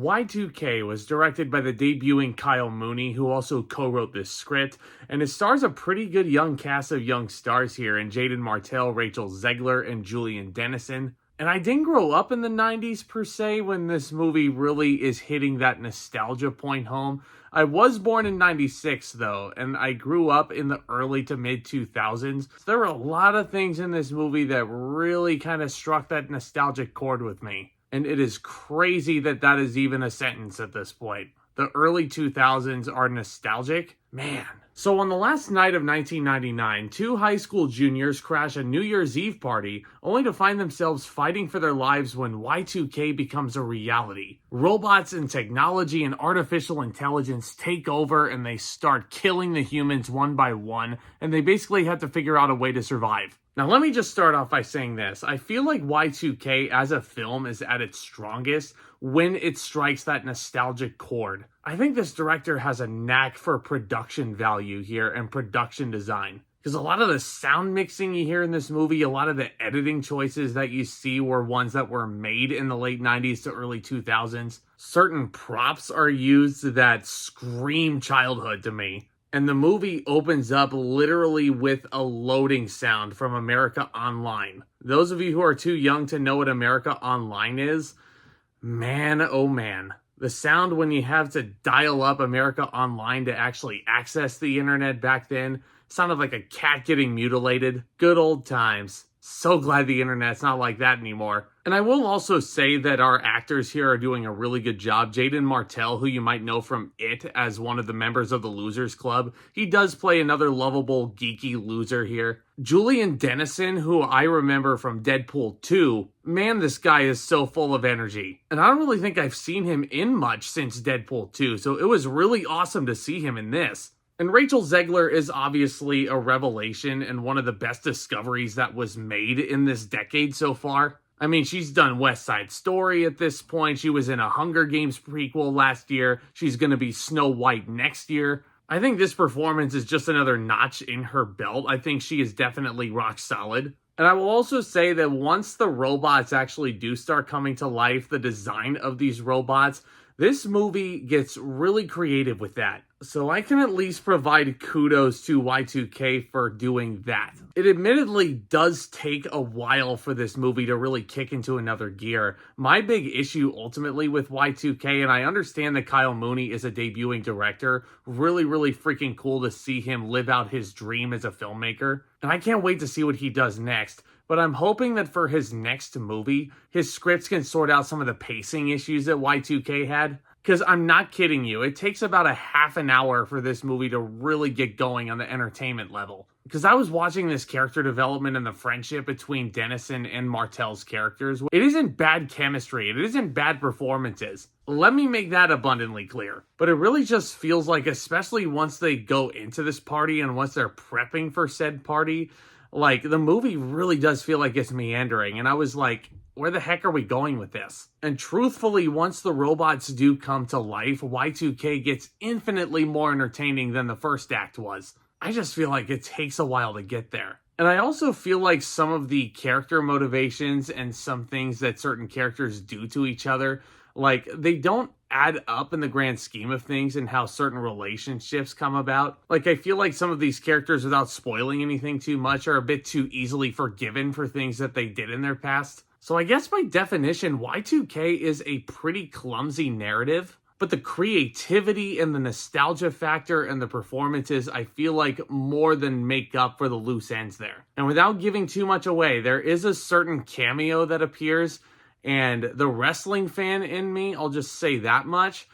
Y2K was directed by the debuting Kyle Mooney, who also co-wrote this script, and it stars a pretty good young cast of young stars here in Jaeden Martell, Rachel Zegler, and Julian Dennison. And I didn't grow up in the 90s per se when this movie really is hitting that nostalgia point home. I was born in 96 though, and I grew up in the early to mid 2000s. So there were a lot of things in this movie that really kind of struck that nostalgic chord with me. And it is crazy that that is even a sentence at this point. The early 2000s are nostalgic? Man. So on the last night of 1999, two high school juniors crash a New Year's Eve party only to find themselves fighting for their lives when Y2K becomes a reality. Robots and technology and artificial intelligence take over and they start killing the humans one by one, and they basically have to figure out a way to survive. Now let me just start off by saying this. I feel like Y2K as a film is at its strongest when it strikes that nostalgic chord. I think this director has a knack for production value here and production design. Because a lot of the sound mixing you hear in this movie, a lot of the editing choices that you see were ones that were made in the late 90s to early 2000s. Certain props are used that scream childhood to me. And the movie opens up literally with a loading sound from America Online. Those of you who are too young to know what America Online is, man, oh man. The sound when you have to dial up America Online to actually access the internet back then sounded like a cat getting mutilated. Good old times. So glad the internet's not like that anymore. And I will also say that our actors here are doing a really good job. Jaeden Martell, who you might know from It as one of the members of the Losers Club, he does play another lovable, geeky loser here. Julian Dennison, who I remember from Deadpool 2, man, this guy is so full of energy. And I don't really think I've seen him in much since Deadpool 2, so it was really awesome to see him in this. And Rachel Zegler is obviously a revelation and one of the best discoveries that was made in this decade so far. I mean, she's done West Side Story at this point. She was in a Hunger Games prequel last year. She's going to be Snow White next year. I think this performance is just another notch in her belt. I think she is definitely rock solid. And I will also say that once the robots actually do start coming to life, the design of these robots, this movie gets really creative with that. So I can at least provide kudos to Y2K for doing that. It admittedly does take a while for this movie to really kick into another gear. My big issue ultimately with Y2K, and I understand that Kyle Mooney is a debuting director, really freaking cool to see him live out his dream as a filmmaker. And I can't wait to see what he does next. But I'm hoping that for his next movie, his scripts can sort out some of the pacing issues that Y2K had. Because I'm not kidding you, it takes about a half an hour for this movie to really get going on the entertainment level. Because I was watching this character development and the friendship between Dennison and Martell's characters. It isn't bad chemistry, it isn't bad performances. Let me make that abundantly clear. But it really just feels like, especially once they go into this party and once they're prepping for said party, like, the movie really does feel like it's meandering. And I was like, where the heck are we going with this? And truthfully, once the robots do come to life, Y2K gets infinitely more entertaining than the first act was. I just feel like it takes a while to get there. And I also feel like some of the character motivations and some things that certain characters do to each other, like, they don't add up in the grand scheme of things and how certain relationships come about. Like, I feel like some of these characters, without spoiling anything too much, are a bit too easily forgiven for things that they did in their past. So I guess by definition, Y2K is a pretty clumsy narrative, but the creativity and the nostalgia factor and the performances, I feel like more than make up for the loose ends there. And without giving too much away, there is a certain cameo that appears, and the wrestling fan in me, I'll just say that much,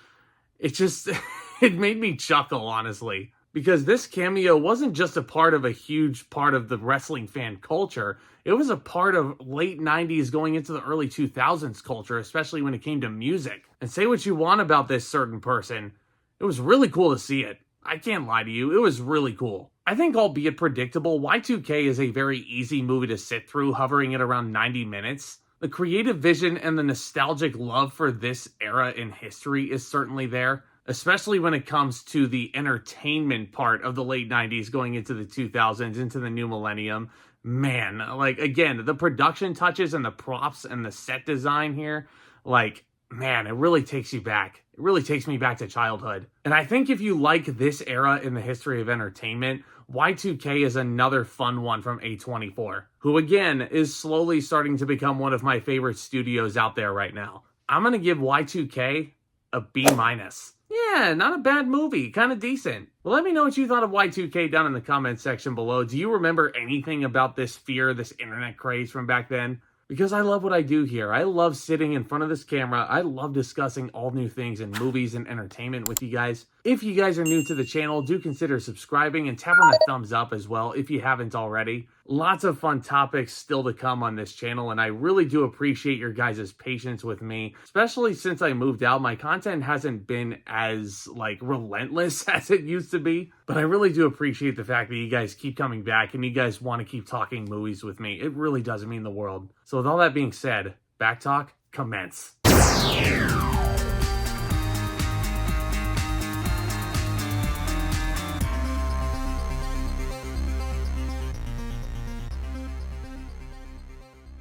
it made me chuckle, honestly. Because this cameo wasn't just a part of a huge part of the wrestling fan culture. It was a part of late 90s going into the early 2000s culture, especially when it came to music. And say what you want about this certain person, it was really cool to see it. I can't lie to you, it was really cool. I think, albeit predictable, Y2K is a very easy movie to sit through, hovering at around 90 minutes. The creative vision and the nostalgic love for this era in history is certainly there, especially when it comes to the entertainment part of the late 90s going into the 2000s, into the new millennium. Man, like, again, the production touches and the props and the set design here, like, man, it really takes you back. It really takes me back to childhood. And I think if you like this era in the history of entertainment, Y2K is another fun one from A24, who again is slowly starting to become one of my favorite studios out there right now. I'm going to give Y2K a B-. Yeah, not a bad movie, kind of decent. Well, let me know what you thought of Y2K down in the comments section below. Do you remember anything about this fear, this internet craze from back then? Because I love what I do here. I love sitting in front of this camera. I love discussing all new things in movies and entertainment with you guys. If you guys are new to the channel, do consider subscribing and tap on that thumbs up as well if you haven't already. Lots of fun topics still to come on this channel, and I really do appreciate your guys' patience with me. Especially since I moved out, my content hasn't been as, relentless as it used to be. But I really do appreciate the fact that you guys keep coming back and you guys want to keep talking movies with me. It really does mean the world. So with all that being said, back talk, commence.